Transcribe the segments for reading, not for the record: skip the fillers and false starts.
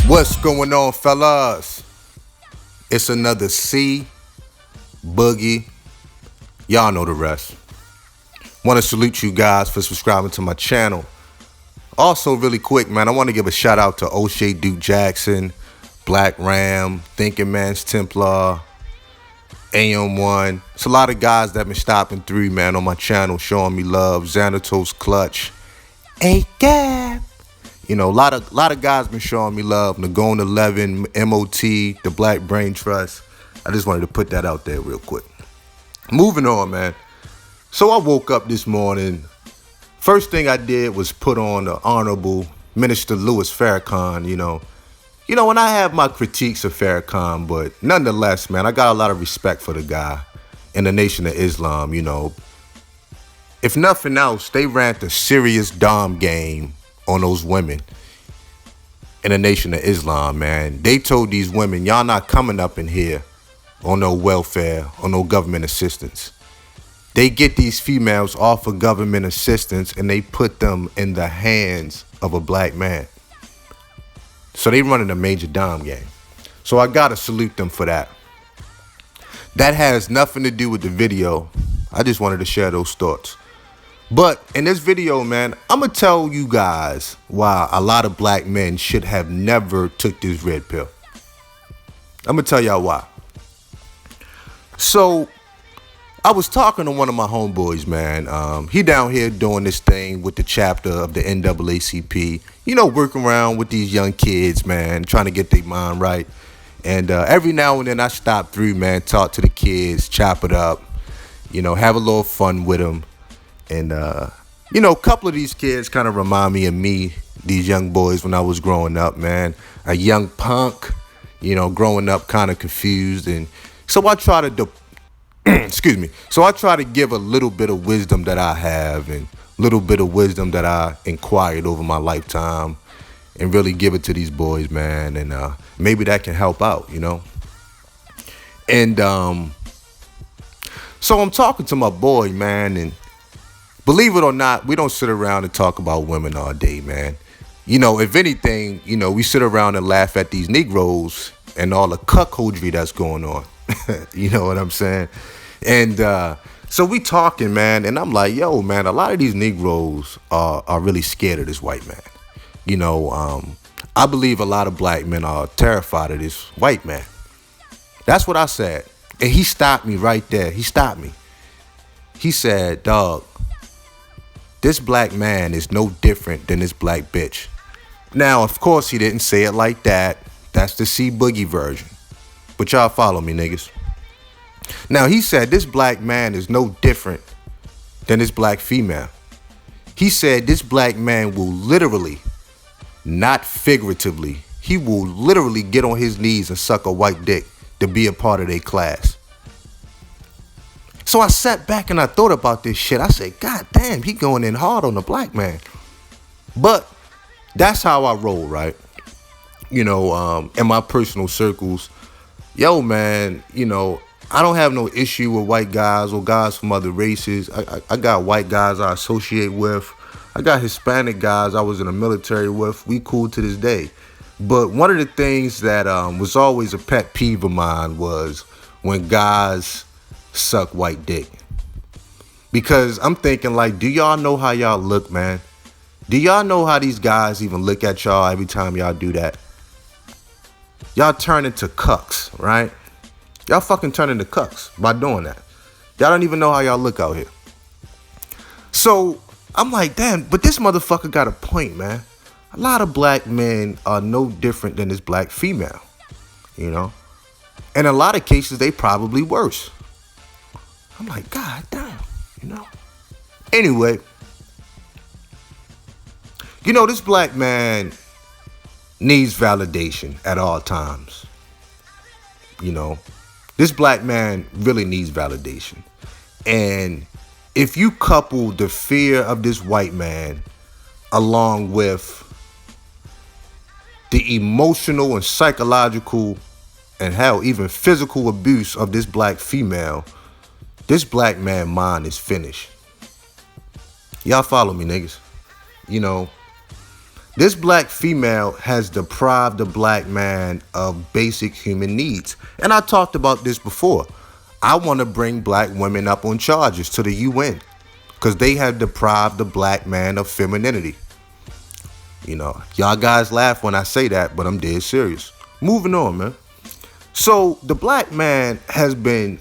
What's going on, fellas? It's another Boogie. Y'all know the rest. Want to salute you guys for subscribing to my channel. Also, really quick, man, I want to give a shout out to O'Shea Duke Jackson, Black Ram, Thinking Man's Templar, AM1. It's a lot of guys that been stopping through, man, on my channel, showing me love. Xanatos Clutch, A-Gap. You know, a lot of guys been showing me love. Nagone 11, MOT, the Black Brain Trust. I just wanted to put that out there real quick. Moving on, man. So I woke up this morning. First thing I did was put on the Honorable Minister Louis Farrakhan, you know, when I have my critiques of Farrakhan, but nonetheless, man, I got a lot of respect for the guy and the Nation of Islam, you know. If nothing else, they ran a serious dom game on those women in the Nation of Islam, man. They told these women, y'all not coming up in here on no welfare, on no government assistance. They get these females off of government assistance and they put them in the hands of a black man. So they running a major dom game. So I gotta salute them for that. That has nothing to do with the video. I just wanted to share those thoughts. But in this video, man, I'm going to tell you guys why a lot of black men should have never took this red pill. I'm going to tell y'all why. So I was talking to one of my homeboys, man. He down here doing this thing with the chapter of the NAACP. You know, working around with these young kids, man, trying to get their mind right. And every now and then I stop through, man, talk to the kids, chop it up, you know, have a little fun with them. And, you know, a couple of these kids kind of remind me of me, these young boys when I was growing up, man. A young punk, you know, growing up kind of confused. And so I try to, So I try to give a little bit of wisdom that I have and a little bit of wisdom that I acquired over my lifetime and really give it to these boys, man. And maybe that can help out, you know. And so I'm talking to my boy, man, and believe it or not, we don't sit around and talk about women all day, man. You know, if anything, you know, we sit around and laugh at these Negroes and all the cuckoldry that's going on. You know what I'm saying? And so we talking, man, and I'm like, yo, man, a lot of these Negroes are really scared of this white man. You know, I believe a lot of black men are terrified of this white man. That's what I said. And he stopped me right there. He stopped me. He said, dog, this black man is no different than this black bitch. Now, of course, he didn't say it like that. That's the Boogie version. But y'all follow me, niggas. Now, he said this black man is no different than this black female. He said this black man will literally, not figuratively, he will literally get on his knees and suck a white dick to be a part of their class. So I sat back and I thought about this shit. I said, God damn, he going in hard on the black man. But that's how I roll, right? You know, in my personal circles, yo, man, you know, I don't have no issue with white guys or guys from other races. I got white guys I associate with. I got Hispanic guys I was in the military with. We cool to this day. But one of the things that was always a pet peeve of mine was when guys suck white dick. Because I'm thinking, like, do y'all know how y'all look, man? Do y'all know how these guys even look at y'all every time y'all do that? Y'all turn into cucks, right? Y'all fucking turn into cucks by doing that. Y'all don't even know how y'all look out here. So I'm like, damn, but this motherfucker got a point, man. A lot of black men are no different than this black female, you know? In a lot of cases, they probably worse. I'm like, God damn, you know? Anyway, you know, this black man needs validation at all times. You know, this black man really needs validation. And if you couple the fear of this white man along with the emotional and psychological and hell, even physical abuse of this black female, this black man mind is finished. Y'all follow me, niggas. You know, This black female has deprived the black man of basic human needs. And I talked about this before. I want to bring black women up on charges to the UN because they have deprived the black man of femininity. You know, y'all guys laugh when I say that, but I'm dead serious. Moving on, man. So the black man has been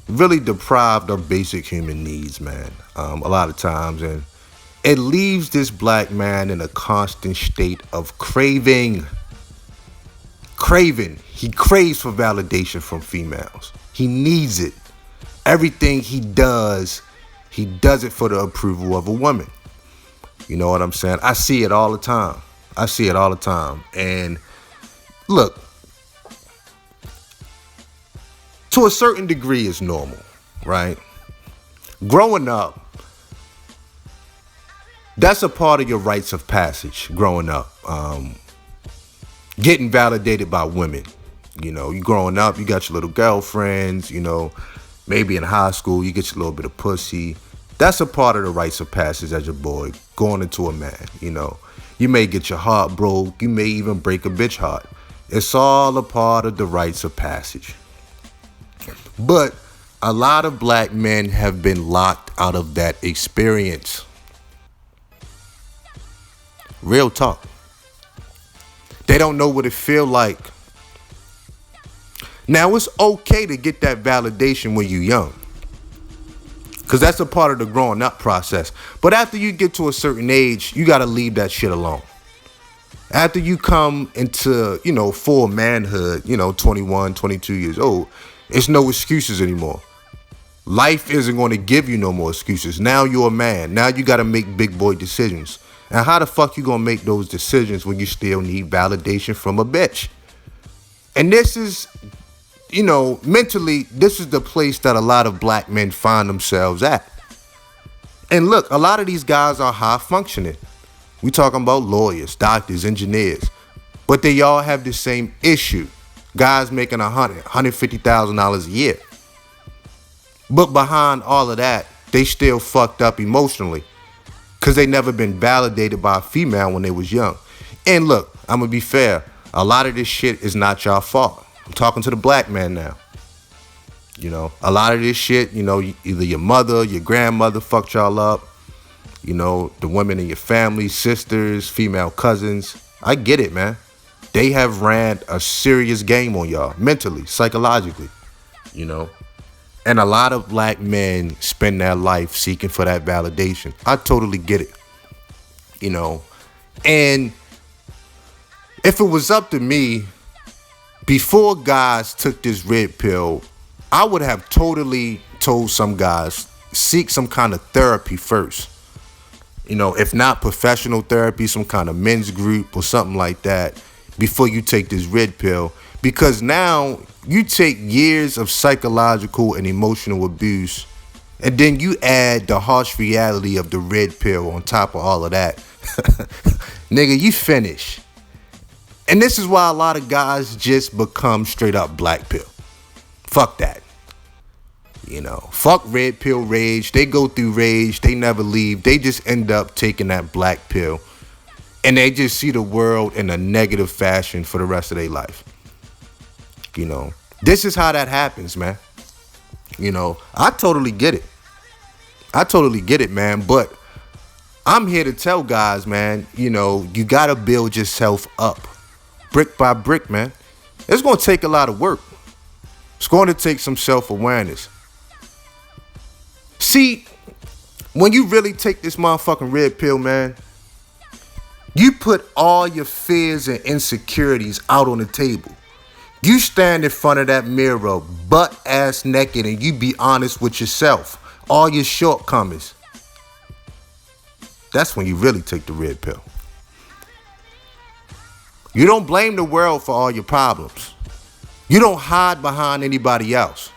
really deprived of basic human needs, man, a lot of times. And it leaves this black man in a constant state of craving. He craves for validation from females. He needs it. Everything he does it for the approval of a woman. You know what I'm saying? I see it all the time. And look, to a certain degree, it's normal, right? Growing up, that's a part of your rites of passage growing up. Getting validated by women. You know, you growing up, you got your little girlfriends, you know, maybe in high school, you get your little bit of pussy. That's a part of the rites of passage as a boy, going into a man, you know. You may get your heart broke. You may even break a bitch heart. It's all a part of the rites of passage. But a lot of black men have been locked out of that experience. Real talk. They don't know what it feel like. Now, it's okay to get that validation when you're young, because that's a part of the growing up process. But after you get to a certain age, you got to leave that shit alone. After you come into, you know, full manhood, you know, 21, 22 years old, it's no excuses anymore. Life isn't going to give you no more excuses. Now you're a man. Now you got to make big boy decisions. And how the fuck you gonna make those decisions when you still need validation from a bitch? And this is, you know, mentally, this is the place that a lot of black men find themselves at. And look, a lot of these guys are high functioning. We talking about lawyers, doctors, engineers, but they all have the same issue. Guys making $150,000 a year. But behind all of that, they still fucked up emotionally, because they never been validated by a female when they was young. And look, I'm going to be fair. A lot of this shit is not y'all fault. I'm talking to the black man now. You know, a lot of this shit, you know, either your mother, your grandmother fucked y'all up. You know, the women in your family, sisters, female cousins. I get it, man. They have ran a serious game on y'all, mentally, psychologically, you know. And a lot of black men spend their life seeking for that validation. I totally get it. You know, and if it was up to me, before guys took this red pill, I would have totally told some guys, seek some kind of therapy first. You know, if not professional therapy, some kind of men's group or something like that before you take this red pill. Because now you take years of psychological and emotional abuse, and then you add the harsh reality of the red pill on top of all of that. Nigga, you finish. And this is why a lot of guys just become straight up black pill. Fuck that. You know, fuck red pill rage. They go through rage. They never leave. They just end up taking that black pill, and they just see the world in a negative fashion for the rest of their life. You know, this is how that happens, man. You know, I totally get it, man. But I'm here to tell guys, man, you know, you got to build yourself up brick by brick, man. It's going to take a lot of work. It's going to take some self-awareness. See, when you really take this motherfucking red pill, man, you put all your fears and insecurities out on the table. You stand in front of that mirror, butt ass naked, and you be honest with yourself. All your shortcomings. That's when you really take the red pill. You don't blame the world for all your problems. You don't hide behind anybody else.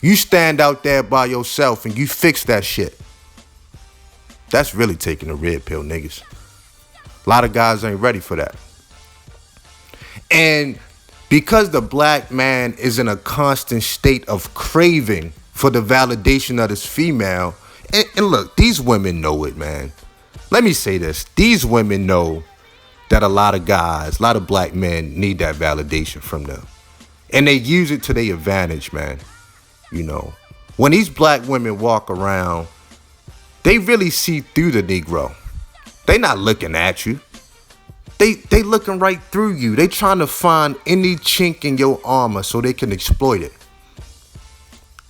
You stand out there by yourself and you fix that shit. That's really taking the red pill, niggas. A lot of guys ain't ready for that. And because the black man is in a constant state of craving for the validation of this female, and look, these women know it, man. Let me say this. These women know that a lot of guys, a lot of black men need that validation from them. And they use it to their advantage, man. You know, when these black women walk around, they really see through the Negro. They not looking at you. They looking right through you. They trying to find any chink in your armor so they can exploit it.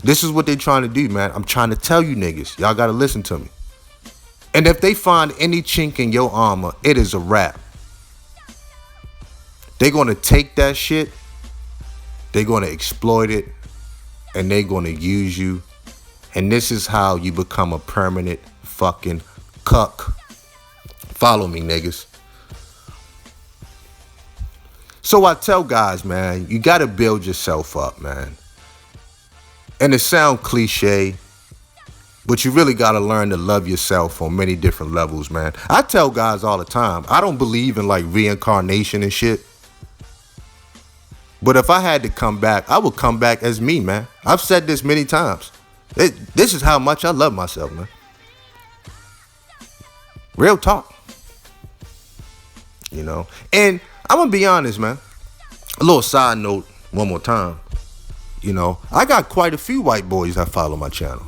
This is what they trying to do, man. I'm trying to tell you niggas. Y'all got to listen to me. And if they find any chink in your armor, it is a wrap. They're going to take that shit. They're going to exploit it. And they're going to use you. And this is how you become a permanent fucking cuck. Follow me, niggas. So I tell guys, man, you got to build yourself up, man. And it sounds cliche, but you really got to learn to love yourself on many different levels, man. I tell guys all the time, I don't believe in like reincarnation and shit. But if I had to come back, I would come back as me, man. I've said this many times. This is how much I love myself, man. Real talk. You know, and I'm going to be honest, man. A little side note one more time. You know, I got quite a few white boys that follow my channel.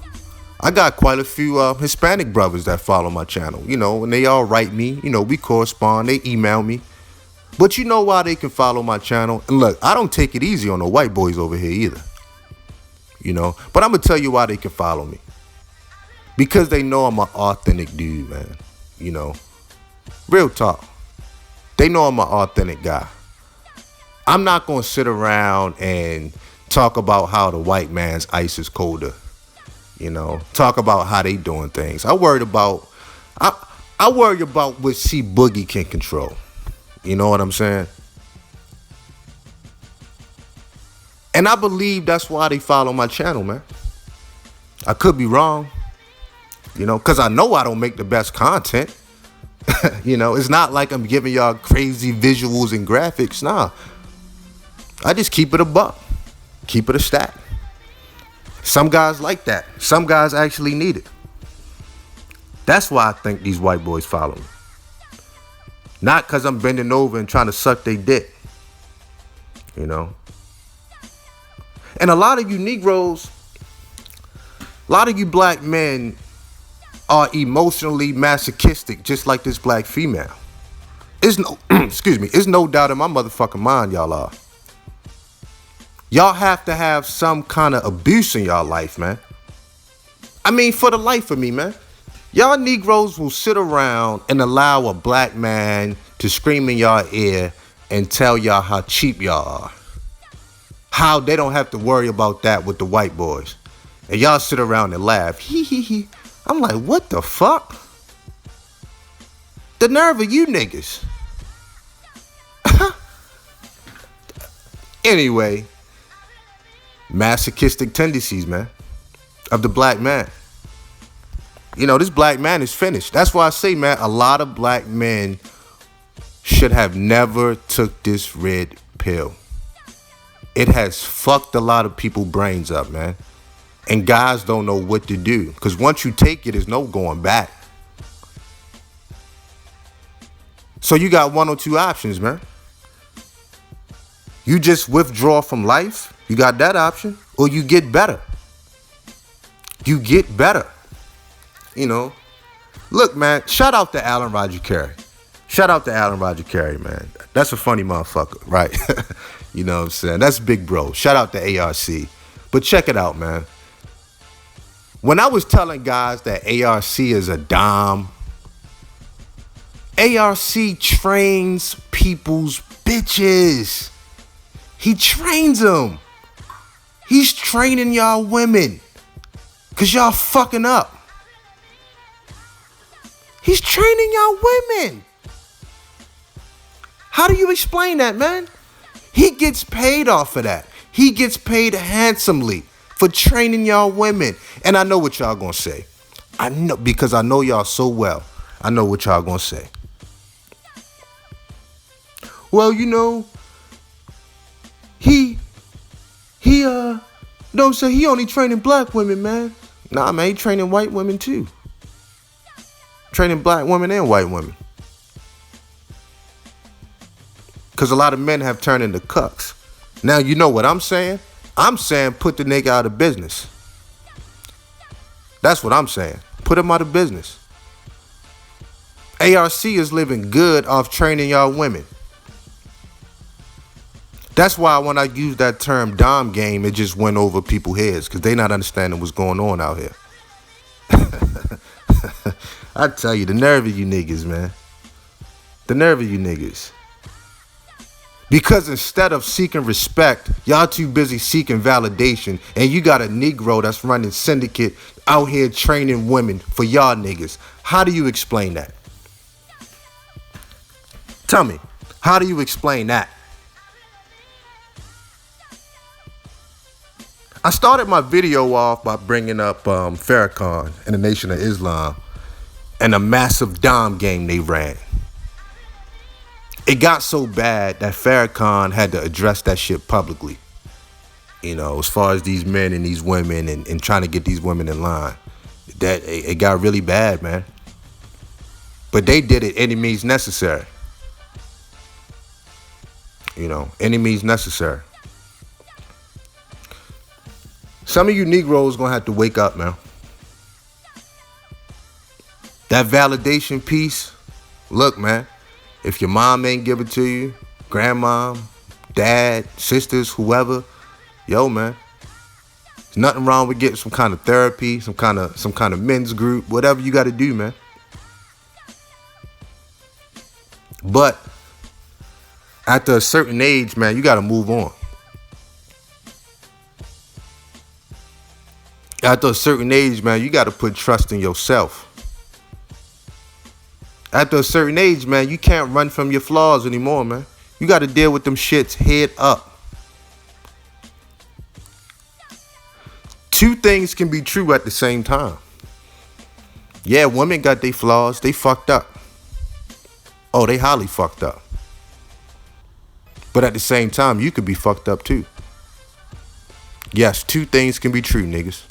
I got quite a few Hispanic brothers that follow my channel. You know, and they all write me. You know, we correspond. They email me. But you know why they can follow my channel? And look, I don't take it easy on the white boys over here either. You know, but I'm going to tell you why they can follow me. Because they know I'm an authentic dude, man. You know, real talk. They know I'm an authentic guy. I'm not going to sit around and talk about how the white man's ice is colder. You know, talk about how they doing things. I worry about what C Boogie can control. You know what I'm saying? And I believe that's why they follow my channel, man. I could be wrong. You know, because I know I don't make the best content. You know, it's not like I'm giving y'all crazy visuals and graphics. Nah. I just keep it a buck. Keep it a stack. Some guys like that. Some guys actually need it. That's why I think these white boys follow me. Not because I'm bending over and trying to suck their dick. You know. And a lot of you Negroes, a lot of you black men are emotionally masochistic, just like this black female. It's no, excuse me, it's no doubt in my motherfucking mind y'all are. Y'all have to have some kind of abuse in y'all life, man. I mean, for the life of me, man. Y'all Negroes will sit around and allow a black man to scream in y'all ear and tell y'all how cheap y'all are. How they don't have to worry about that with the white boys. And y'all sit around and laugh. Hee hee hee. I'm like, what the fuck? The nerve of you niggas. Anyway, masochistic tendencies, man, of the black man. You know, this black man is finished. That's why I say, man, a lot of black men should have never took this red pill. It has fucked a lot of people's brains up, man. And guys don't know what to do. Because once you take it, there's no going back. So you got one or two options, man. You just withdraw from life. You got that option. Or you get better. You get better. You know. Look, man. Shout out to Alan Roger Carey. Shout out to Alan Roger Carey, man. That's a funny motherfucker, right? You know what I'm saying? That's big bro. Shout out to ARC. But check it out, man. When I was telling guys that ARC is a dom, ARC trains people's bitches. He trains them. He's training y'all women. Because y'all fucking up. He's training y'all women. How do you explain that, man? He gets paid off of that. He gets paid handsomely for training y'all women. And I know what y'all gonna say. I know, because I know y'all so well. I know what y'all gonna say. Well, you know, don't say he only training black women, man. Nah, man, he training white women too. Training black women and white women. Because a lot of men have turned into cucks. Now, you know what I'm saying? I'm saying put the nigga out of business. That's what I'm saying. Put him out of business. ARC is living good off training y'all women. That's why when I use that term dom game, it just went over people's heads because they not understanding what's going on out here. I tell you, the nerve of you niggas, man. The nerve of you niggas. Because instead of seeking respect, y'all too busy seeking validation, and you got a Negro that's running syndicate out here training women for y'all niggas. How do you explain that? Tell me, how do you explain that? I started my video off by bringing up Farrakhan and the Nation of Islam and a massive dom game they ran. It got so bad that Farrakhan had to address that shit publicly. You know, as far as these men and these women and trying to get these women in line. That it got really bad, man. But they did it any means necessary. You know, any means necessary. Some of you Negroes gonna have to wake up, man. That validation piece, look, man, if your mom ain't give it to you, grandma, dad, sisters, whoever, yo, man, there's nothing wrong with getting some kind of therapy, some kind of men's group, whatever you got to do, man. But after a certain age, man, you got to move on. After a certain age, man, you got to put trust in yourself. After a certain age, man, you can't run from your flaws anymore, man. You got to deal with them shits head up. Two things can be true at the same time. Yeah, women got their flaws. They fucked up. Oh, they highly fucked up. But at the same time, you could be fucked up too. Yes, two things can be true, niggas.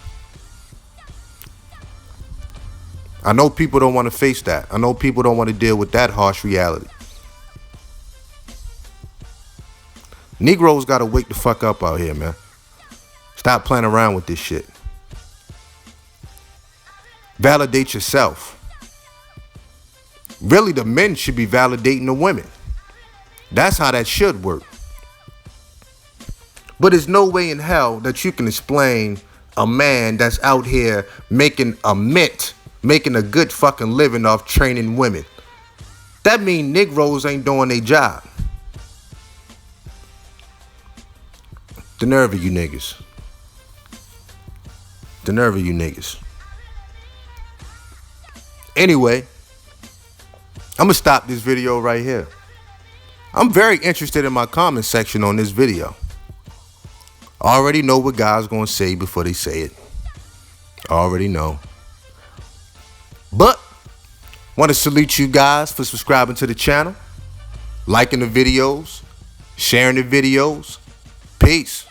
I know people don't want to face that. I know people don't want to deal with that harsh reality. Negroes got to wake the fuck up out here, man. Stop playing around with this shit. Validate yourself. Really, the men should be validating the women. That's how that should work. But there's no way in hell that you can explain a man that's out here making a good fucking living off training women. That mean Negroes ain't doing their job. The nerve of you niggas. The nerve of you niggas. Anyway, I'm gonna stop this video right here. I'm very interested in my comment section on this video. I already know what guys gonna say before they say it. I already know. But want to salute you guys for subscribing to the channel, liking the videos, sharing the videos. Peace.